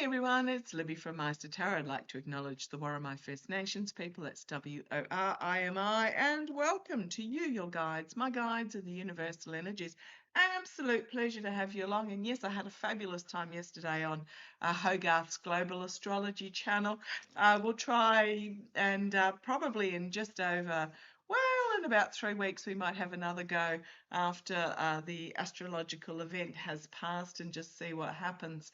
Hey everyone, it's Libby from maighstirtarot. I'd like to acknowledge the Worimi First Nations people, that's WORIMI, and welcome to you, your guides. My guides are the universal energies. Absolute pleasure to have you along. And yes, I had a fabulous time yesterday on Hogarth's Global Astrology channel. We'll try and probably in just over, well, in about 3 weeks, we might have another go after the astrological event has passed and just see what happens.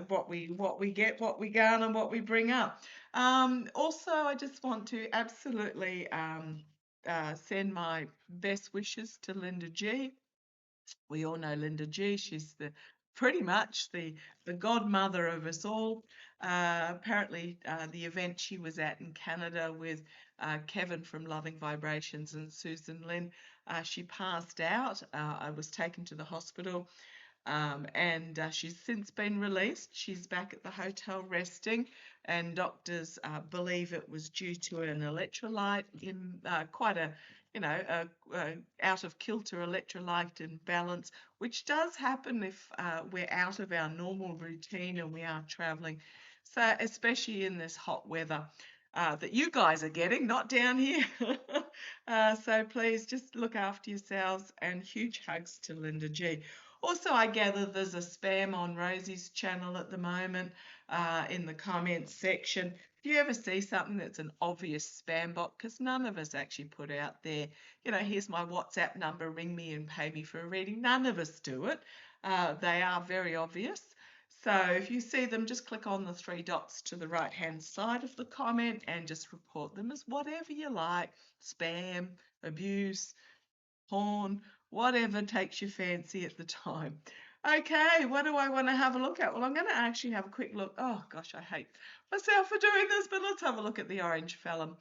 What we get, what we garner, what we bring up. Also, I just want to absolutely send my best wishes to Linda G. We all know Linda G. She's pretty much the godmother of us all. Apparently, the event she was at in Canada with Kevin from Loving Vibrations and Susan Lynn, she passed out. I was taken to the hospital. And she's since been released. She's back at the hotel resting, and doctors believe it was due to an electrolyte in quite a, out of kilter electrolyte imbalance, which does happen if we're out of our normal routine and we are traveling. So, especially in this hot weather. That you guys are getting, not down here. So please just look after yourselves, and huge hugs to Linda G. Also, I gather there's a spam on Rosie's channel at the moment in the comments section. If you ever see something that's an obvious spam bot, because none of us actually put out there, here's my WhatsApp number, ring me and pay me for a reading. None of us do it. They are very obvious. So if you see them, just click on the 3 dots to the right-hand side of the comment and just report them as whatever you like. Spam, abuse, porn, whatever takes your fancy at the time. Okay, what do I want to have a look at? Well, I'm going to actually have a quick look. Oh, gosh, I hate myself for doing this, but let's have a look at the orange felon.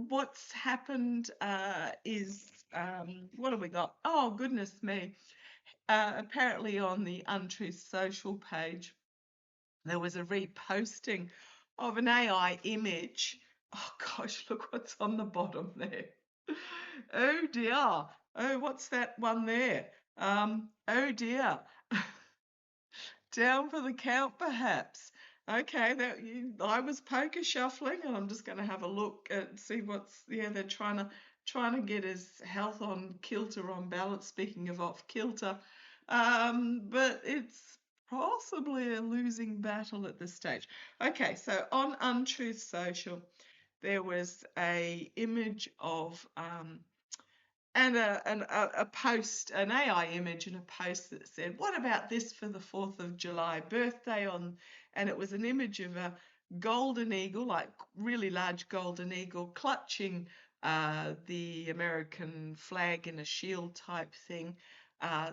What's happened is, what have we got? Oh, goodness me. Apparently on the Untruth Social page, there was a reposting of an AI image. Oh gosh, look what's on the bottom there. Oh dear. Oh, what's that one there? Oh dear. Down for the count, perhaps. Okay, I was poker shuffling, and I'm just going to have a look and see what's. Yeah, they're trying to get his health on kilter, on balance. Speaking of off kilter, but it's possibly a losing battle at this stage. Okay, so on Untruth Social, there was a image of and a post, an AI image and a post that said, "What about this for the 4th of July birthday?" And it was an image of a golden eagle, like really large golden eagle, clutching the American flag in a shield type thing, uh,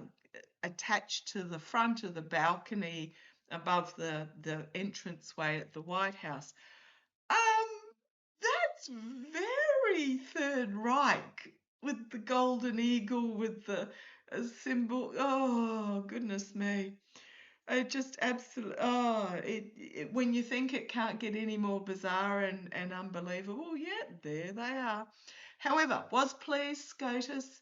attached to the front of the balcony above the entranceway at the White House. That's very Third Reich, with the golden eagle, with the symbol. Oh, goodness me. It just absolutely, when you think it can't get any more bizarre and unbelievable, yeah, there they are. However, was pleased SCOTUS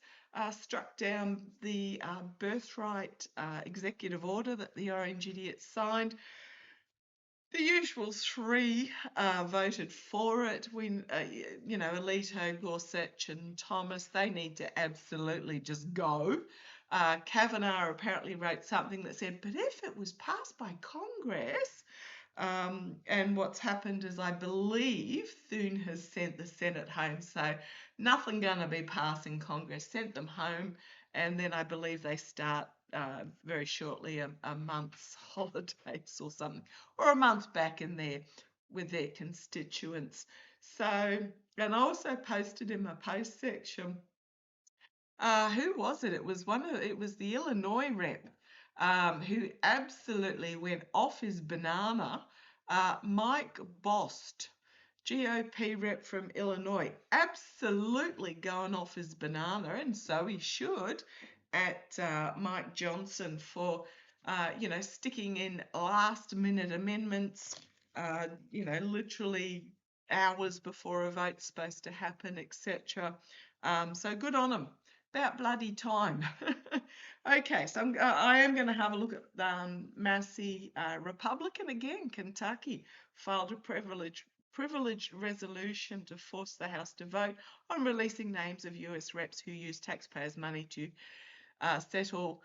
struck down the birthright executive order that the Orange Idiot signed. The usual 3 voted for it. Alito, Gorsuch and Thomas, they need to absolutely just go. Kavanaugh apparently wrote something that said, but if it was passed by Congress, and what's happened is, I believe Thune has sent the Senate home, so nothing going to be passing Congress, sent them home, and then I believe they start very shortly a month's holidays or something, or a month back in there with their constituents. So, and I also posted in my post section, who was it? It was the Illinois rep who absolutely went off his banana. Mike Bost, GOP rep from Illinois, absolutely going off his banana, and so he should, at Mike Johnson for, sticking in last-minute amendments, literally hours before a vote's supposed to happen, etc. So good on him. About bloody time. Okay, so I am going to have a look at Massey Republican again. Kentucky filed a privilege resolution to force the House to vote on releasing names of US reps who use taxpayers' money to settle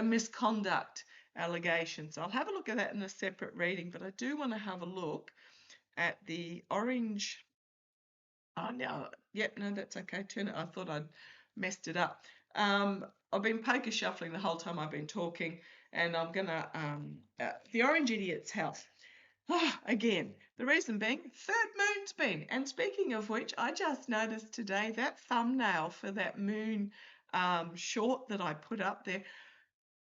misconduct allegations. So I'll have a look at that in a separate reading, but I do want to have a look at the orange. Oh no, yep, no, that's okay. Turn it. I thought I'd messed it up. I've been poker shuffling the whole time I've been talking, and I'm gonna the Orange Idiot's house. Again, the reason being third moon's been. And speaking of which, I just noticed today that thumbnail for that moon short that I put up there.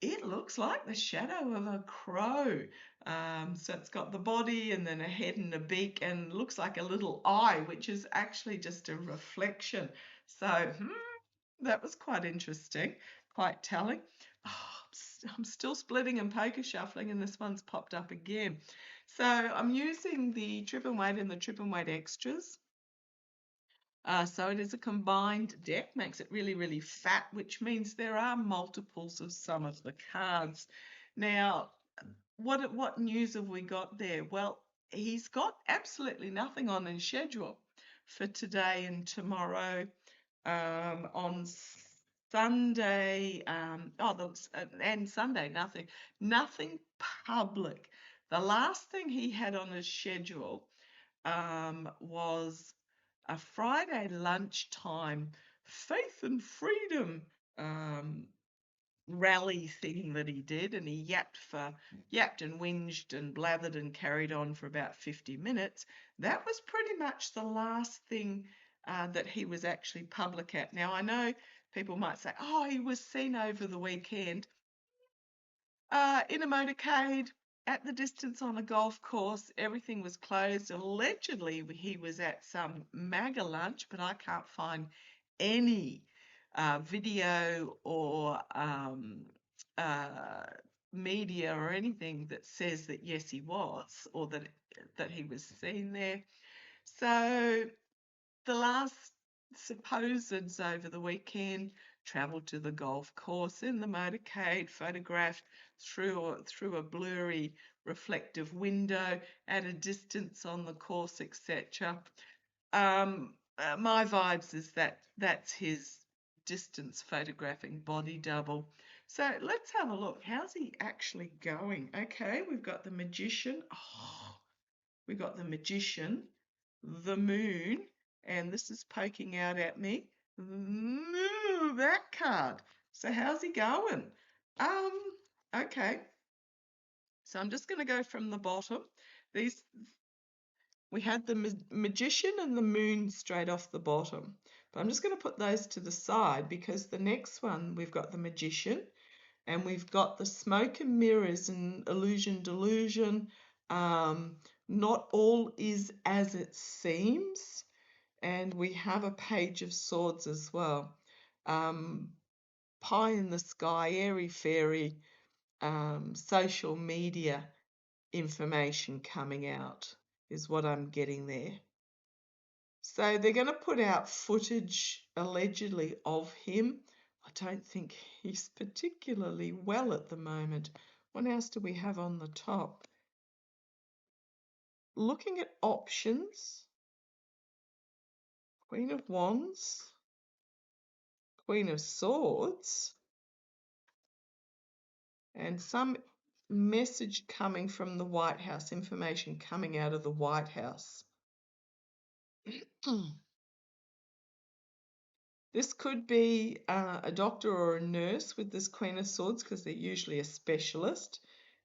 It looks like the shadow of a crow. So it's got the body and then a head and a beak and looks like a little eye, which is actually just a reflection. So that was quite interesting, quite telling. I'm still splitting and poker shuffling, and this one's popped up again. So I'm using the Trip and Wait and the Trip and Wait extras. So it is a combined deck, makes it really, really fat, which means there are multiples of some of the cards. Now, what news have we got there? Well, he's got absolutely nothing on his schedule for today and tomorrow. On Sunday, and Sunday, nothing public. The last thing he had on his schedule was a Friday lunchtime faith and freedom rally thing that he did, and he yapped and whinged and blathered and carried on for about 50 minutes. That was pretty much the last thing that he was actually public at. Now, I know people might say, oh, he was seen over the weekend in a motorcade at the distance on a golf course. Everything was closed. Allegedly, he was at some MAGA lunch, but I can't find any video or media or anything that says that yes, he was, or that he was seen there. So the last supposeds over the weekend travelled to the golf course in the motorcade, photographed through a blurry reflective window at a distance on the course, etc. My vibes is that that's his distance photographing body double. So let's have a look. How's he actually going? Okay, we've got the magician. Oh, we've got the magician, the moon, and this is poking out at me. That card. So how's he going? Okay. So I'm just going to go from the bottom. We had the magician and the moon straight off the bottom. But I'm just going to put those to the side because the next one we've got the magician and we've got the smoke and mirrors and illusion delusion. Not all is as it seems. And we have a page of swords as well. Pie in the sky, airy fairy, social media information coming out is what I'm getting there. So they're going to put out footage allegedly of him. I don't think he's particularly well at the moment. What else do we have on the top? Looking at options, Queen of Wands, Queen of Swords, and some message coming from the White House, information coming out of the White House. This could be a doctor or a nurse with this Queen of Swords because they're usually a specialist.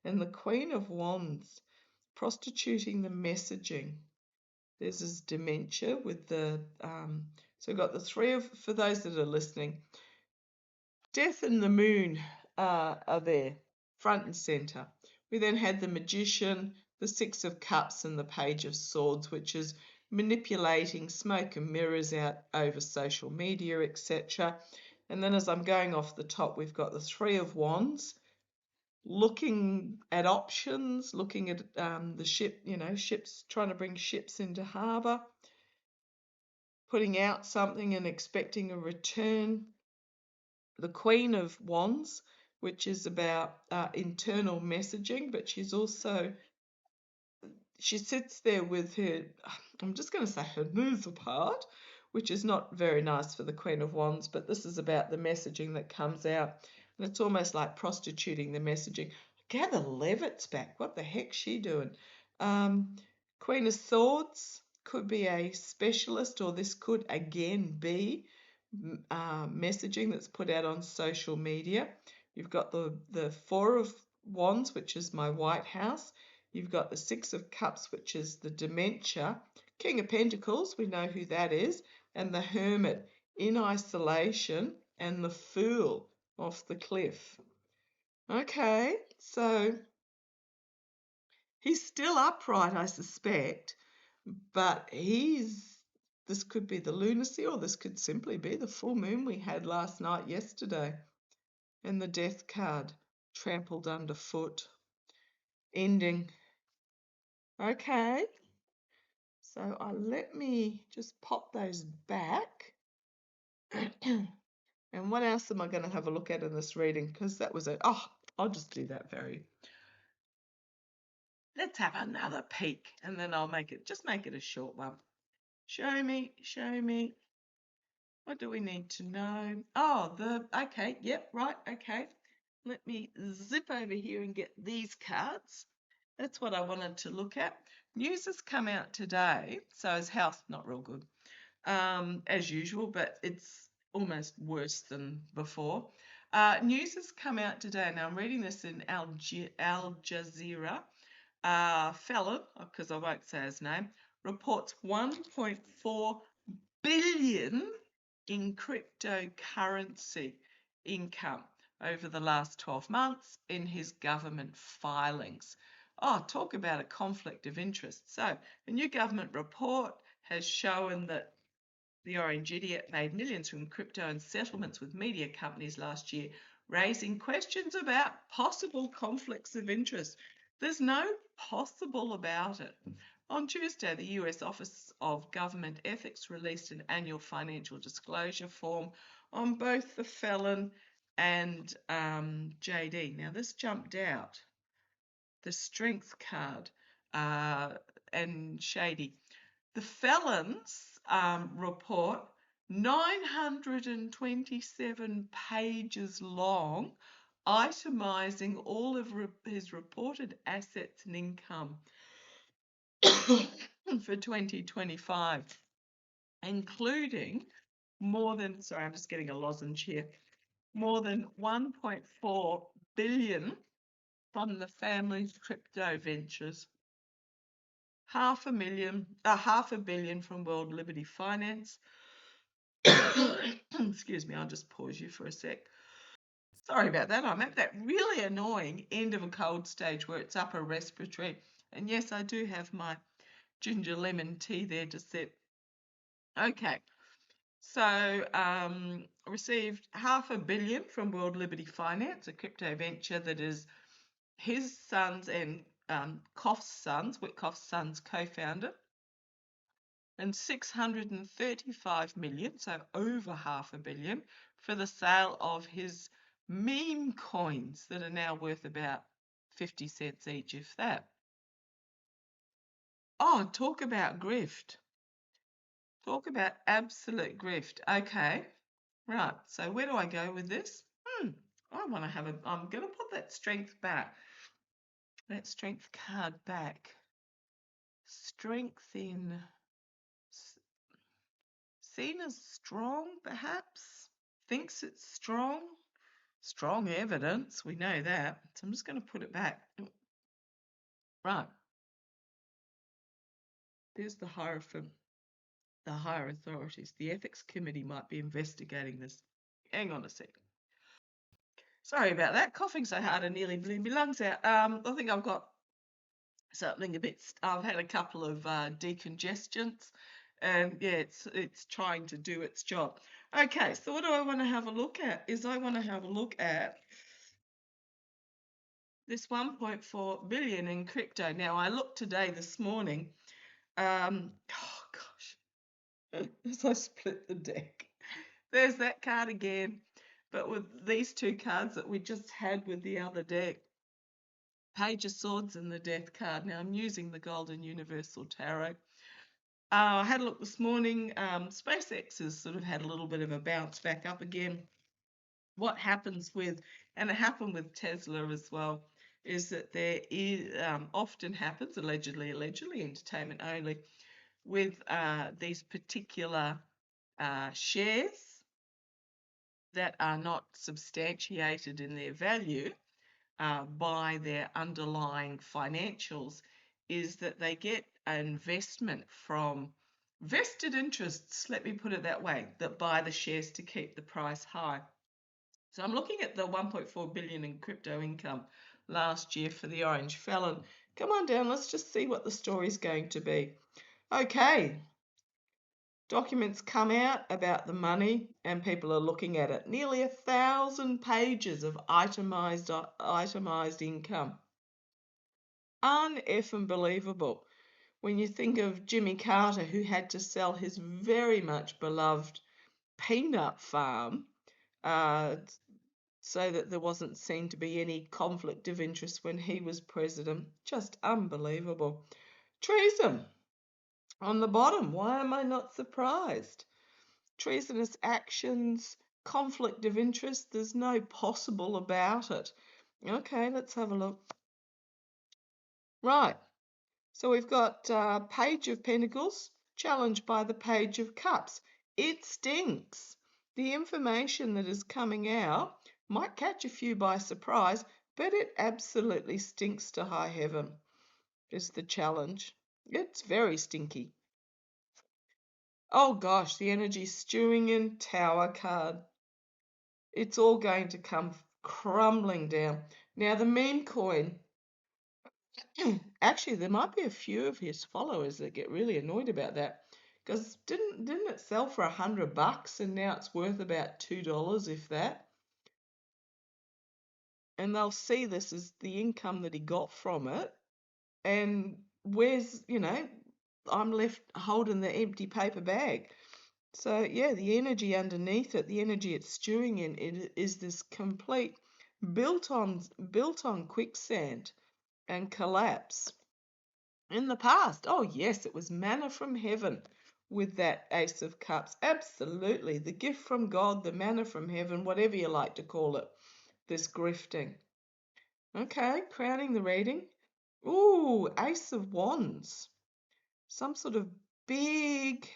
And the Queen of Wands, prostituting the messaging. There's this dementia with the, so we've got the three of, for those that are listening, Death and the Moon are there, front and centre. We then had the Magician, the Six of Cups and the Page of Swords, which is manipulating smoke and mirrors out over social media, etc. And then as I'm going off the top, we've got the Three of Wands, looking at options, looking at the ship, ships, trying to bring ships into harbour, putting out something and expecting a return. the Queen of Wands, which is about internal messaging, but she sits there with her, I'm just going to say her knees apart, which is not very nice for the Queen of Wands, but this is about the messaging that comes out. And it's almost like prostituting the messaging. Gather Levitt's back. What the heck's she doing? Queen of Swords could be a specialist, or this could again be messaging that's put out on social media. You've got the Four of Wands, which is my White House. You've got the Six of Cups, which is the dementia. King of Pentacles, we know who that is. And the Hermit, in isolation, and the Fool off the cliff. Okay, so he's still upright, I suspect, but this could be the lunacy, or this could simply be the full moon we had last night, yesterday. And the Death card, trampled underfoot. Ending. Okay. So let me just pop those back. And what else am I going to have a look at in this reading? Because that was it. Oh, I'll just do that very. Let's have another peek, and then I'll make it a short one. Show me. What do we need to know? Oh, okay, yep, right, okay. Let me zip over here and get these cards. That's what I wanted to look at. News has come out today, so his health not real good, as usual, but it's almost worse than before. News has come out today. Now I'm reading this in Al Jazeera. Felon, because I won't say his name, reports 1.4 billion in cryptocurrency income over the last 12 months in his government filings. Oh, talk about a conflict of interest. So, a new government report has shown that the Orange Idiot made millions from crypto and settlements with media companies last year, raising questions about possible conflicts of interest. There's no possible about it. On Tuesday, the US Office of Government Ethics released an annual financial disclosure form on both the felon and JD. Now, this jumped out. The strength card and shady. The felon's report, 927 pages long, itemizing all of his reported assets and income for 2025, including more than, sorry, I'm just getting a lozenge here, more than 1.4 billion from the family's crypto ventures, half a billion from World Liberty Finance. Excuse me, I'll just pause you for a sec. Sorry about that. I'm at that really annoying end of a cold stage where it's upper respiratory. And yes, I do have my ginger lemon tea there to sip. Okay, so received $500 million from World Liberty Finance, a crypto venture that is his son's and Witkoff's son's co-founder, and 635 million, so over $500 million, for the sale of his meme coins that are now worth about 50 cents each, if that. Oh, talk about grift. Talk about absolute grift. Okay, right, so where do I go with this? I'm going to put that strength back. That strength card back. Strength in, seen as strong, perhaps? Thinks it's strong? Strong evidence, we know that. So I'm just going to put it back. Right. There's the Hierophant, the higher authorities. The ethics committee might be investigating this. Hang on a sec. Sorry about that. Coughing so hard I nearly blew my lungs out. I think I've got something a bit. I've had a couple of decongestants, and yeah, it's trying to do its job. Okay, so what do I want to have a look at? I want to have a look at this 1.4 billion in crypto. Now, I looked this morning. Oh gosh, as I split the deck, there's that card again. But with these two cards that we just had with the other deck, Page of Swords and the Death card. Now I'm using the Golden Universal Tarot. I had a look this morning. SpaceX has sort of had a little bit of a bounce back up again. What happens with, and it happened with Tesla as well, is that there is often happens, allegedly, entertainment only, with these particular shares that are not substantiated in their value by their underlying financials, is that they get an investment from vested interests, let me put it that way, that buy the shares to keep the price high. So I'm looking at the 1.4 billion in crypto income last year for the orange felon. Come on down, let's just see what the story's going to be. Okay, documents come out about the money and people are looking at it. Nearly 1,000 pages of itemized income. Uneffing believable. When you think of Jimmy Carter, who had to sell his very much beloved peanut farm so that there wasn't seen to be any conflict of interest when he was president. Just unbelievable. Treason on the bottom. Why am I not surprised? Treasonous actions, conflict of interest, there's no possible about it. Okay, let's have a look. Right, so we've got Page of Pentacles challenged by the Page of Cups. It stinks. The information that is coming out might catch a few by surprise, but it absolutely stinks to high heaven, is the challenge. It's very stinky. Oh gosh, the energy stewing in, Tower card. It's all going to come crumbling down. Now the meme coin, actually there might be a few of his followers that get really annoyed about that, because didn't it sell for $100 and now it's worth about $2, if that? And they'll see this as the income that he got from it, and where's, I'm left holding the empty paper bag. So yeah, the energy underneath it, the energy it's stewing in, it is this complete built on quicksand and collapse. In the past, oh yes, it was manna from heaven with that Ace of Cups. Absolutely, the gift from God, the manna from heaven, whatever you like to call it, this grifting. Okay, crowning the reading. Ooh, Ace of Wands. Some sort of big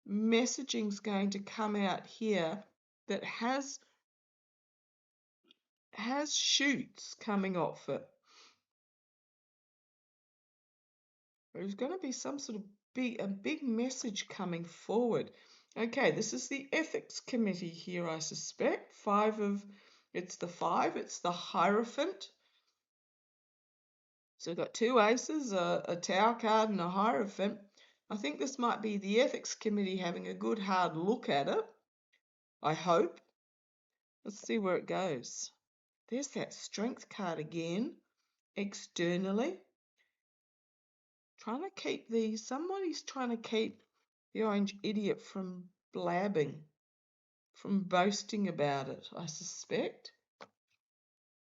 messaging's going to come out here that has shoots coming off it. There's going to be some sort of big message coming forward. Okay, this is the ethics committee here, I suspect. It's the Hierophant. So we've got two aces, a Tower card and a Hierophant. I think this might be the ethics committee having a good hard look at it. I hope. Let's see where it goes. There's that Strength card again, externally. Somebody's trying to keep the orange idiot from blabbing, from boasting about it, I suspect.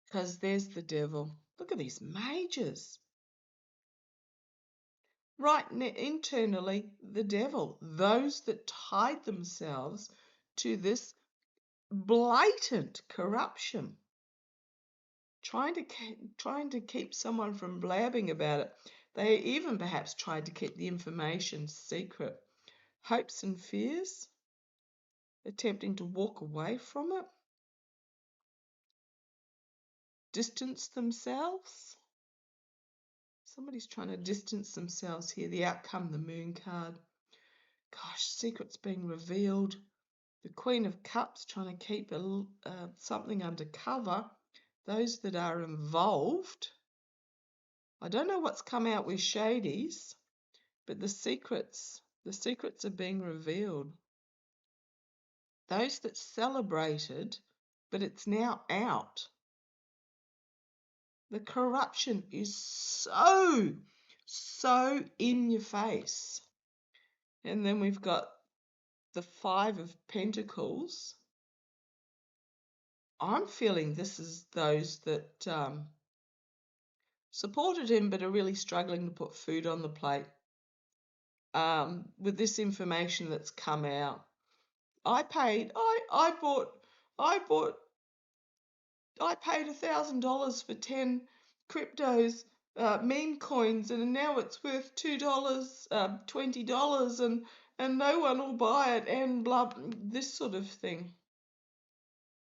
Because there's the devil. Look at these mages. Right internally, the devil. Those that tied themselves to this blatant corruption. Trying to keep someone from blabbing about it. They even perhaps tried to keep the information secret. Hopes and fears, attempting to walk away from it, distance themselves. Somebody's trying to distance themselves here. The outcome, the Moon card. Gosh, secrets being revealed. The Queen of Cups trying to keep something undercover. Those that are involved. I don't know what's come out with Shadies, but the secrets are being revealed. Those that celebrated, but it's now out. The corruption is so in your face. And then we've got the Five of Pentacles. I'm feeling this is those that supported him but are really struggling to put food on the plate. With this information that's come out, I paid $1,000 for 10 cryptos, meme coins, and now it's worth $2, $20, and no one will buy it, and blah, this sort of thing.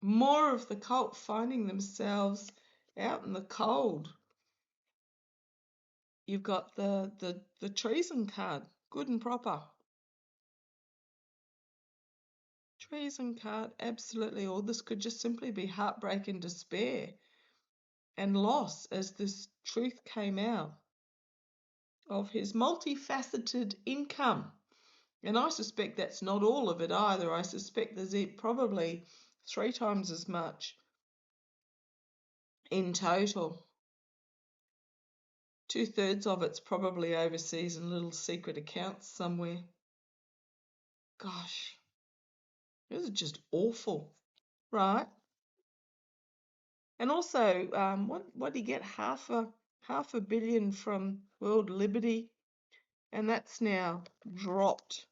More of the cult finding themselves out in the cold. You've got the treason card, good and proper. Treason card, absolutely. Or this could just simply be heartbreak and despair and loss as this truth came out of his multifaceted income. And I suspect that's not all of it either. I suspect there's probably 3 times as much in total. 2/3 of it's probably overseas in little secret accounts somewhere. Gosh, this is just awful, right? And also, what did he get? Half a billion from World Liberty, and that's now dropped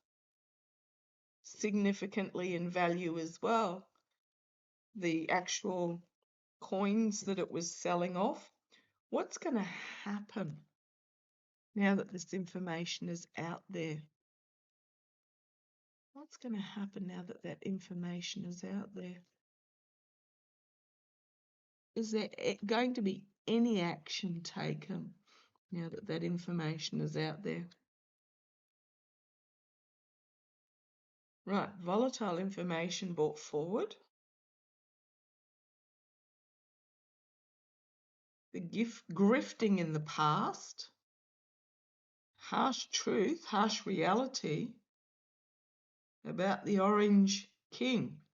significantly in value as well. The actual coins that it was selling off. What's going to happen now that this information is out there? What's going to happen now that that information is out there? Is there going to be any action taken now that that information is out there? Right, volatile information brought forward. The grifting in the past. Harsh truth, harsh reality about the Orange King.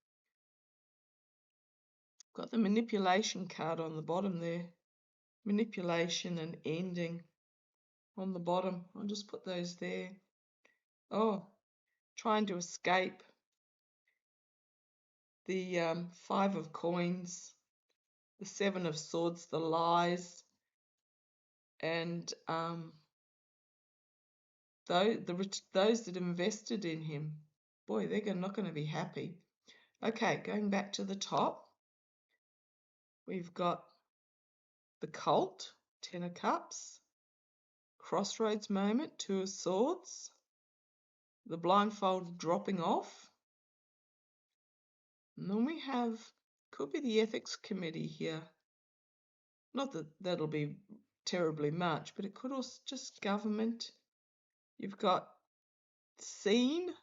Got the manipulation card on the bottom there. Manipulation and ending on the bottom. I'll just put those there. Oh, trying to escape. The 5 of coins, the 7 of swords, the lies, and those that invested in him. Boy, they're not going to be happy. Okay, going back to the top, we've got the cult, 10 of cups, crossroads moment, 2 of swords, the blindfold dropping off, and then we have, could be the ethics committee here. Not that that'll be terribly much, but it could also just government. You've got seen.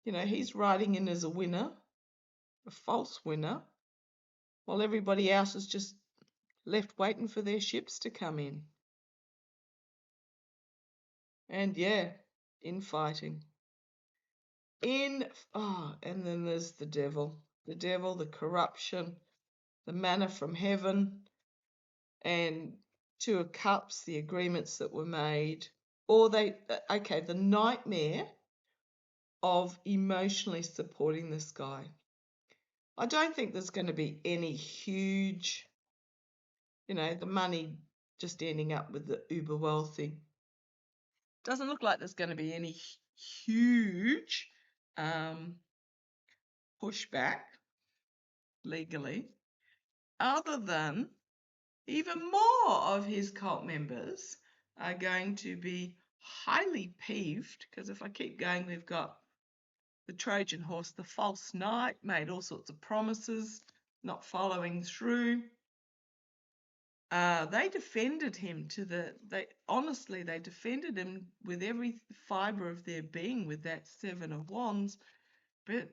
You know, he's riding in as a winner, a false winner, while everybody else is just left waiting for their ships to come in. And yeah, infighting. And then there's the devil. The devil, the corruption, the manna from heaven, and 2 of cups, the agreements that were made. Or the nightmare of emotionally supporting this guy. I don't think there's going to be any huge, the money just ending up with the uber wealthy. Doesn't look like there's going to be any huge pushback legally, other than even more of his cult members are going to be highly peeved, because if I keep going, we've got the Trojan horse, the false knight, made all sorts of promises, not following through. They defended him they defended him with every fibre of their being with that 7 of wands, but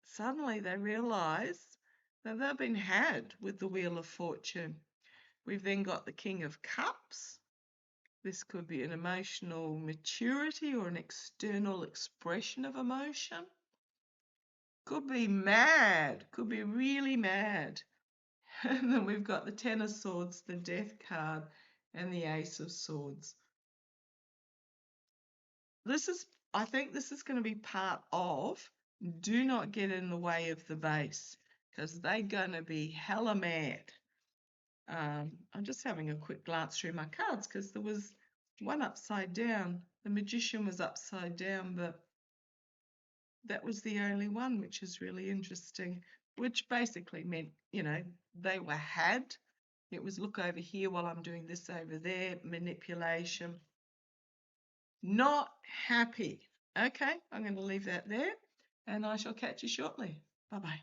suddenly they realise that they've been had with the Wheel of Fortune. We've then got the King of Cups. This could be an emotional maturity or an external expression of emotion. Could be mad, could be really mad. And then we've got the 10 of Swords, the Death card, and the Ace of Swords. This is I think this is going to be part of do not get in the way of the base because they're going to be hella mad. I'm just having a quick glance through my cards because there was one upside down. The magician was upside down, but that was the only one, which is really interesting, which basically meant, they were had. It was look over here while I'm doing this over there, manipulation. Not happy. Okay, I'm going to leave that there and I shall catch you shortly. Bye-bye.